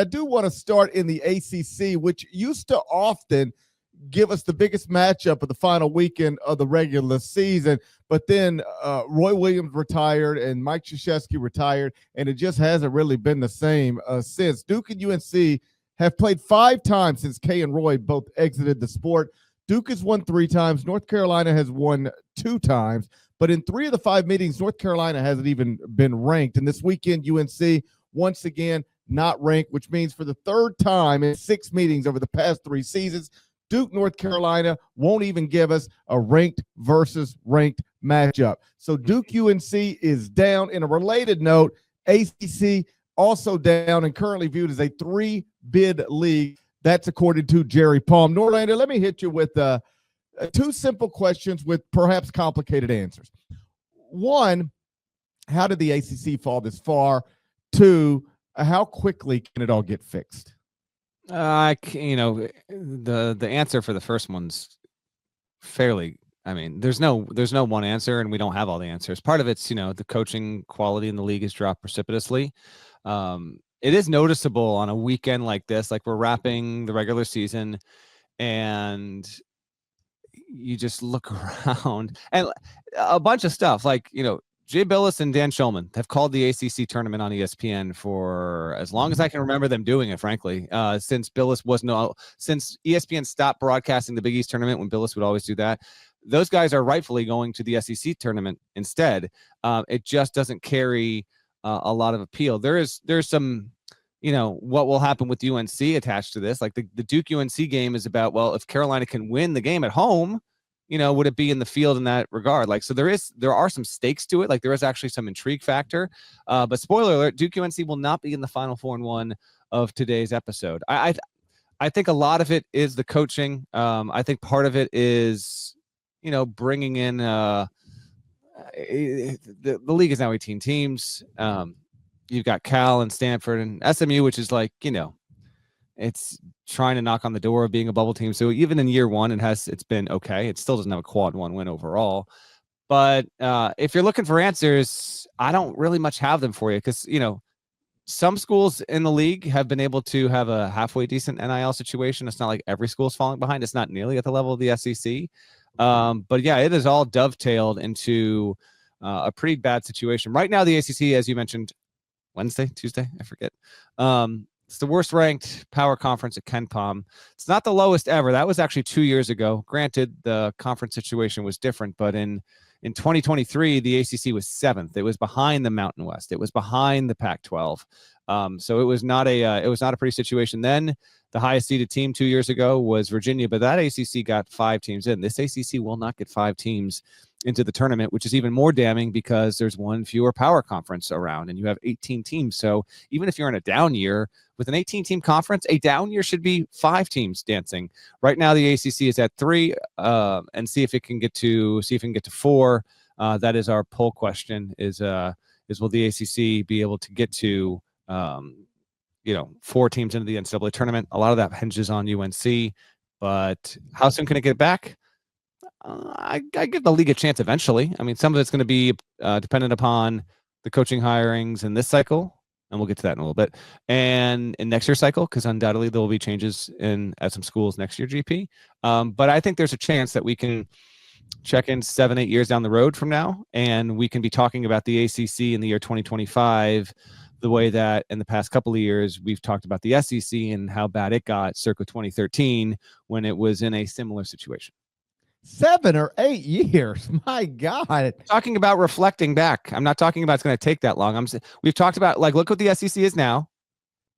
do want to start in the ACC, which used to often give us the biggest matchup of the final weekend of the regular season. But then Roy Williams retired and Mike Krzyzewski retired, and it just hasn't really been the same since. Duke and UNC have played 5 times since Kay and Roy both exited the sport. Duke has won 3 times. North Carolina has won 2 times. But in 3 of the 5 meetings, North Carolina hasn't even been ranked. And this weekend, UNC, once again, not ranked, which means for the 3rd time in 6 meetings over the past 3 seasons, Duke, North Carolina won't even give us a ranked versus ranked matchup. So Duke UNC is down. In a related note, ACC also down and currently viewed as a 3-bid league. That's according to Jerry Palm. Norlander, let me hit you with 2 simple questions with perhaps complicated answers. 1, how did the ACC fall this far? 2, how quickly can it all get fixed? The answer for the first one's fairly, there's no one answer, and we don't have all the answers. Part of it's, the coaching quality in the league has dropped precipitously. It is noticeable on a weekend like this, like we're wrapping the regular season, and you just look around and a bunch of stuff like, Jay Billis and Dan Shulman have called the ACC tournament on ESPN for as long as I can remember them doing it, frankly, since ESPN stopped broadcasting the Big East tournament when Billis would always do that. Those guys are rightfully going to the SEC tournament instead. It just doesn't carry a lot of appeal. There's some, what will happen with UNC attached to this. Like the Duke UNC game is about, well, if Carolina can win the game at home, would it be in the field in that regard? Like, so there are some stakes to it. Like there is actually some intrigue factor. But spoiler alert, Duke UNC will not be in the Final Four and 1 of today's episode. I think a lot of it is the coaching. I think part of it is, bringing in the league is now 18 teams. You've got Cal and Stanford and SMU, which is like, it's trying to knock on the door of being a bubble team. So even in year 1, it's been okay. It still doesn't have a quad 1 win overall. But if you're looking for answers, I don't really much have them for you because, some schools in the league have been able to have a halfway decent NIL situation. It's not like every school is falling behind. It's not nearly at the level of the SEC. But yeah, it is all dovetailed into a pretty bad situation. Right now, the ACC, as you mentioned, Tuesday, I forget. It's the worst ranked power conference at KenPom. It's not the lowest ever. That was actually 2 years ago. Granted, the conference situation was different, but in 2023, the ACC was 7th. It was behind the Mountain West. It was behind the Pac-12. So it was not a pretty situation then. The highest seeded team 2 years ago was Virginia, but that ACC got 5 teams in. This ACC will not get 5 teams into the tournament, which is even more damning because there's 1 fewer power conference around and you have 18 teams. So even if you're in a down year with an 18-team conference, a down year should be 5 teams dancing. Right now, the ACC is at 3, and see if it can get to 4. That is our poll question: is will the ACC be able to get to 4 teams into the NCAA tournament? A lot of that hinges on UNC, but how soon can it get back? I give the league a chance eventually. Some of it's going to be dependent upon the coaching hirings in this cycle, and we'll get to that in a little bit, and in next year's cycle, because undoubtedly there will be changes at some schools next year, GP. But I think there's a chance that we can check in 7-8 years down the road from now, and we can be talking about the ACC in the year 2025 the way that in the past couple of years we've talked about the SEC and how bad it got circa 2013 when it was in a similar situation. 7 or 8 years. My God. Talking about reflecting back. I'm not talking about it's going to take that long. We've talked about, like, look what the SEC is now.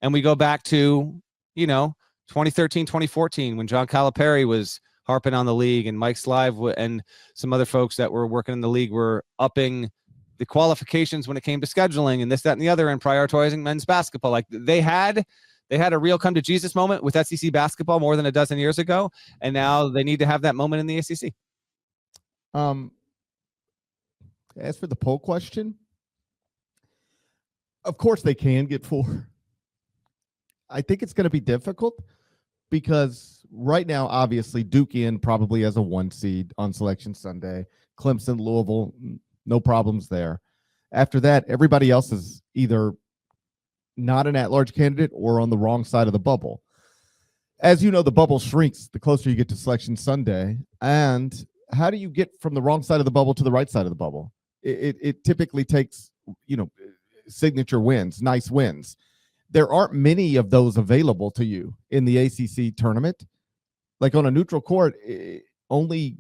And we go back to, 2013, 2014, when John Calipari was harping on the league and Mike Slive and some other folks that were working in the league were upping the qualifications when it came to scheduling and this, that, and the other, and prioritizing men's basketball. Like they had a real come to Jesus moment with SEC basketball more than a dozen years ago, and now they need to have that moment in the ACC. As for the poll question, of course they can get 4. I think it's going to be difficult because right now, obviously, Duke in probably as a 1 seed on Selection Sunday. Clemson, Louisville, no problems there. After that, everybody else is either not an at-large candidate or on the wrong side of the bubble. As you know, the bubble shrinks the closer you get to Selection Sunday. And how do you get from the wrong side of the bubble to the right side of the bubble? It typically takes, signature wins, nice wins. There aren't many of those available to you in the ACC tournament. Like on a neutral court, only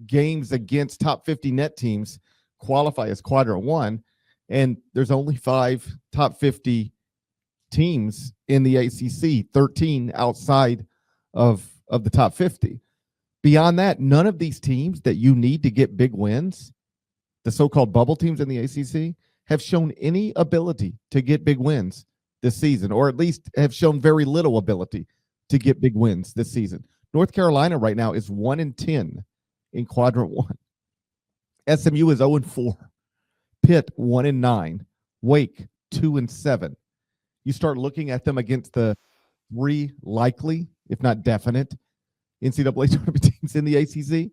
games against top 50 net teams qualify as quadrant one, and there's only 5 top 50 teams in the ACC, 13 outside of the top 50. Beyond that, none of these teams that you need to get big wins, the so-called bubble teams in the ACC, have shown any ability to get big wins this season, or at least have shown very little ability to get big wins this season. North Carolina right now is 1-10 in quadrant one. SMU is 0-4. Pitt 1-9. Wake 2-7. You start looking at them against the 3 likely, if not definite, NCAA tournament teams in the ACC.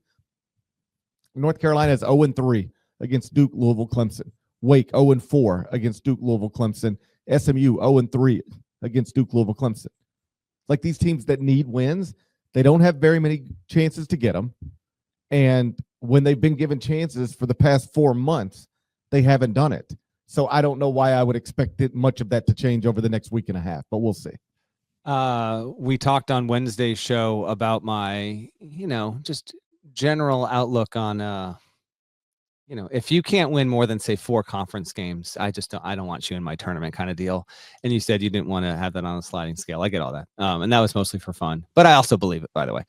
North Carolina is 0-3 against Duke, Louisville, Clemson. Wake 0-4 against Duke, Louisville, Clemson. SMU 0-3 against Duke, Louisville, Clemson. Like these teams that need wins, they don't have very many chances to get them. And when they've been given chances for the past 4 months, they haven't done it. So I don't know why I would expect much of that to change over the next week and a half, but we'll see. We talked on Wednesday's show about my, just general outlook on, if you can't win more than say 4 conference games, I don't want you in my tournament kind of deal. And you said you didn't want to have that on a sliding scale. I get all that. And that was mostly for fun, but I also believe it, by the way.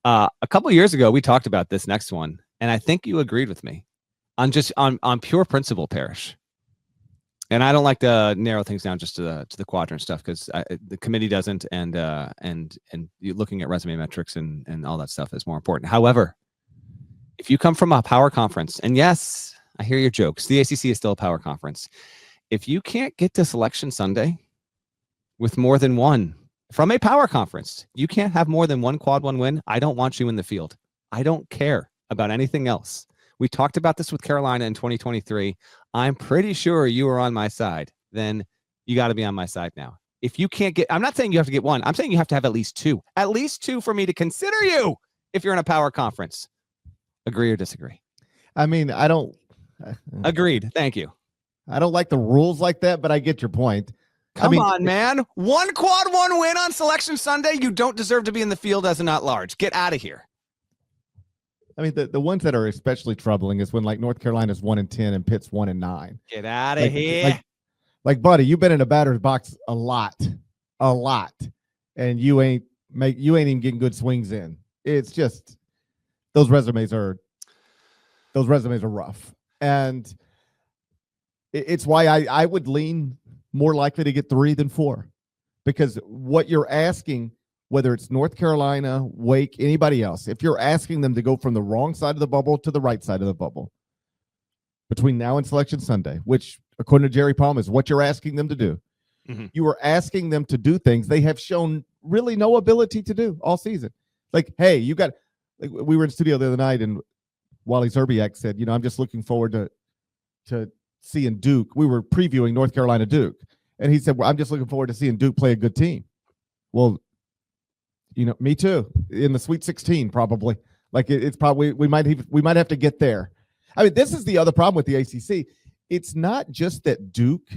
A couple of years ago, we talked about this next one, and I think you agreed with me on pure principle, Parrish. And I don't like to narrow things down just to the quadrant stuff because the committee doesn't, and you looking at resume metrics and all that stuff is more important. However, if you come from a power conference, and yes, I hear your jokes, the ACC is still a power conference. If you can't get to Selection Sunday with more than one from a power conference, you can't have more than one quad one win. I don't want you in the field. I don't care about anything else. We talked about this with Carolina in 2023. I'm pretty sure you were on my side. Then you got to be on my side now. If you can't get, I'm not saying you have to get one. I'm saying you have to have at least 2. At least 2 for me to consider you if you're in a power conference. Agree or disagree? I mean, I don't. Agreed. Thank you. I don't like the rules like that, but I get your point. Come on, man. 1 quad 1 win on Selection Sunday. You don't deserve to be in the field as a not large. Get out of here. I mean, the ones that are especially troubling is when like North Carolina's 1-10 and Pitt's 1-9. Get out of here. Like, buddy, you've been in a batter's box a lot, and you ain't even getting good swings in. It's just those resumes are rough, and it's why I would lean more likely to get 3 than 4, because what you're asking, whether it's North Carolina, Wake, anybody else, if you're asking them to go from the wrong side of the bubble to the right side of the bubble between now and Selection Sunday, which according to Jerry Palm is what you're asking them to do, you are asking them to do things they have shown really no ability to do all season. Like, hey, you got, like, we were in studio the other night and Wally Zerbiak said, I'm just looking forward to seeing Duke. We were previewing North Carolina Duke, and he said, well, I'm just looking forward to seeing Duke play a good team. Well, me too. In the Sweet 16, probably. Like it's probably we might have to get there. I mean, this is the other problem with the ACC. It's not just that Duke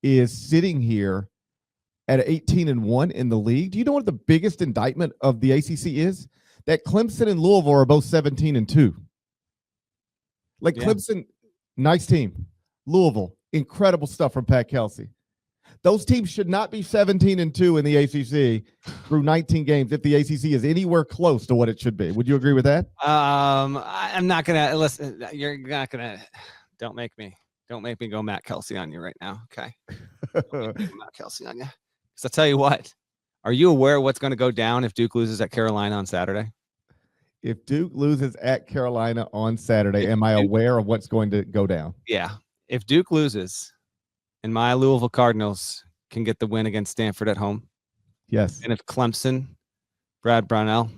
is sitting here at 18-1 in the league. Do you know what the biggest indictment of the ACC is? That Clemson and Louisville are both 17-2. Like, yeah. Clemson, nice team. Louisville, incredible stuff from Pat Kelsey. Those teams should not be 17-2 in the ACC through 19 games if the ACC is anywhere close to what it should be. Would you agree with that? I'm not gonna listen. You're not gonna. Don't make me go Matt Kelsey on you right now. Okay. Don't make me go Matt Kelsey on you. Because I'll tell you what. Are you aware of what's going to go down if Duke loses at Carolina on Saturday? If Duke loses at Carolina on Saturday, am I aware of what's going to go down? Yeah. If Duke loses and my Louisville Cardinals can get the win against Stanford at home. Yes. And if Clemson, Brad Brownell,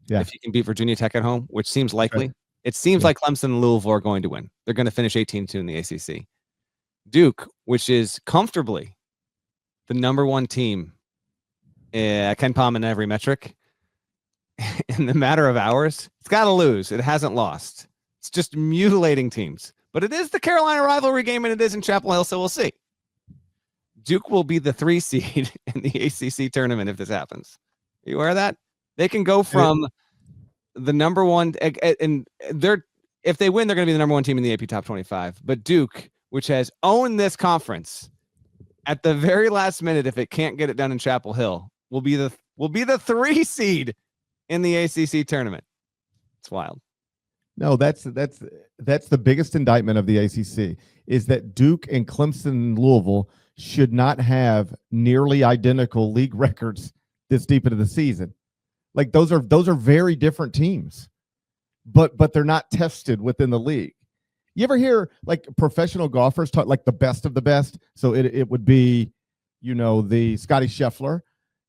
if you can beat Virginia Tech at home, which seems likely, it seems like Clemson and Louisville are going to win. They're going to finish 18-2 in the ACC. Duke, which is comfortably the number one team, Ken Palm in every metric, in the matter of hours, it's got to lose. It hasn't lost. It's just mutilating teams. But it is the Carolina rivalry game, and it is in Chapel Hill, so we'll see. Duke will be the 3 seed in the ACC tournament if this happens. Are you aware of that? They can go from the number one, and if they win, they're going to be the number one team in the AP Top 25. But Duke, which has owned this conference, at the very last minute, if it can't get it done in Chapel Hill, will be the 3 seed in the ACC tournament. It's wild. No, that's the biggest indictment of the ACC is that Duke and Clemson and Louisville should not have nearly identical league records this deep into the season. Like those are very different teams, but they're not tested within the league. You ever hear like professional golfers talk like the best of the best? So it would be, the Scotty Scheffler.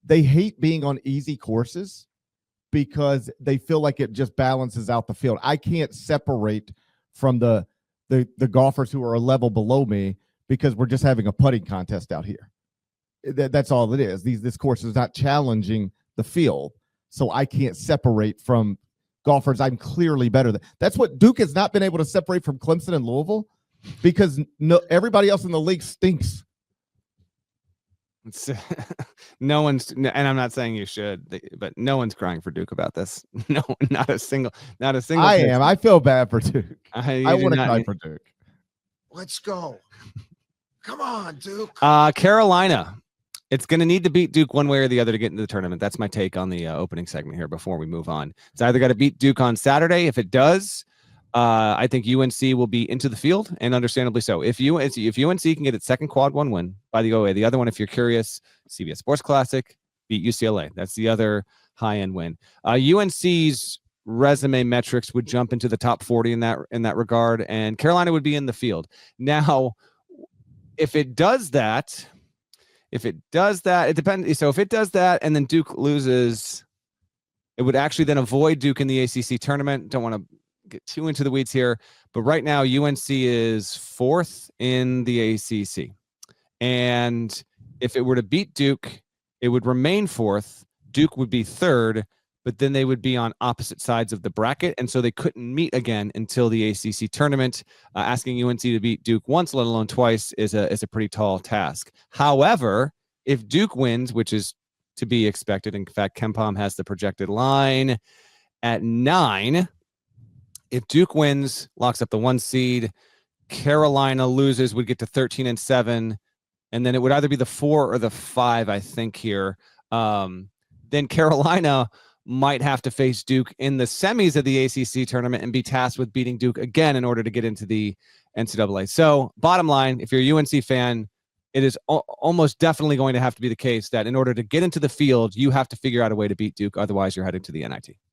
They hate being on easy courses because they feel like it just balances out the field. I can't separate from the golfers who are a level below me because we're just having a putting contest out here. That's all it is. This course is not challenging the field, so I can't separate from golfers I'm clearly better than. That's what Duke has not been able to separate from Clemson and Louisville because everybody else in the league stinks. No one's, and I'm not saying you should, but no one's crying for Duke about this. No, not a single. I person. Am. I feel bad for Duke. I want to cry for Duke. Let's go. Come on, Duke. Carolina. It's going to need to beat Duke one way or the other to get into the tournament. That's my take on the opening segment here before we move on. It's either got to beat Duke on Saturday. If it does, I think UNC will be into the field, and understandably so. If UNC can get its second quad one win, by the way, the other one, if you're curious, CBS Sports Classic, beat UCLA. That's the other high-end win. UNC's resume metrics would jump into the top 40 in that regard, and Carolina would be in the field. Now, if it does that, it depends. So if it does that and then Duke loses, it would actually then avoid Duke in the ACC tournament. Don't want to get too into the weeds here, but right now UNC is 4th in the ACC. And if it were to beat Duke, it would remain 4th. Duke would be 3rd, but then they would be on opposite sides of the bracket, and so they couldn't meet again until the ACC tournament. Asking UNC to beat Duke once, let alone twice, is a pretty tall task. However, if Duke wins, which is to be expected, in fact, KenPom has the projected line at 9. If Duke wins, locks up the 1 seed. Carolina loses, would get to 13 and 7, and then it would either be the 4 or the 5, I think here. Then Carolina might have to face Duke in the semis of the ACC tournament and be tasked with beating Duke again in order to get into the NCAA. So bottom line, if you're a UNC fan, it is almost definitely going to have to be the case that in order to get into the field, you have to figure out a way to beat Duke. Otherwise, you're heading to the NIT.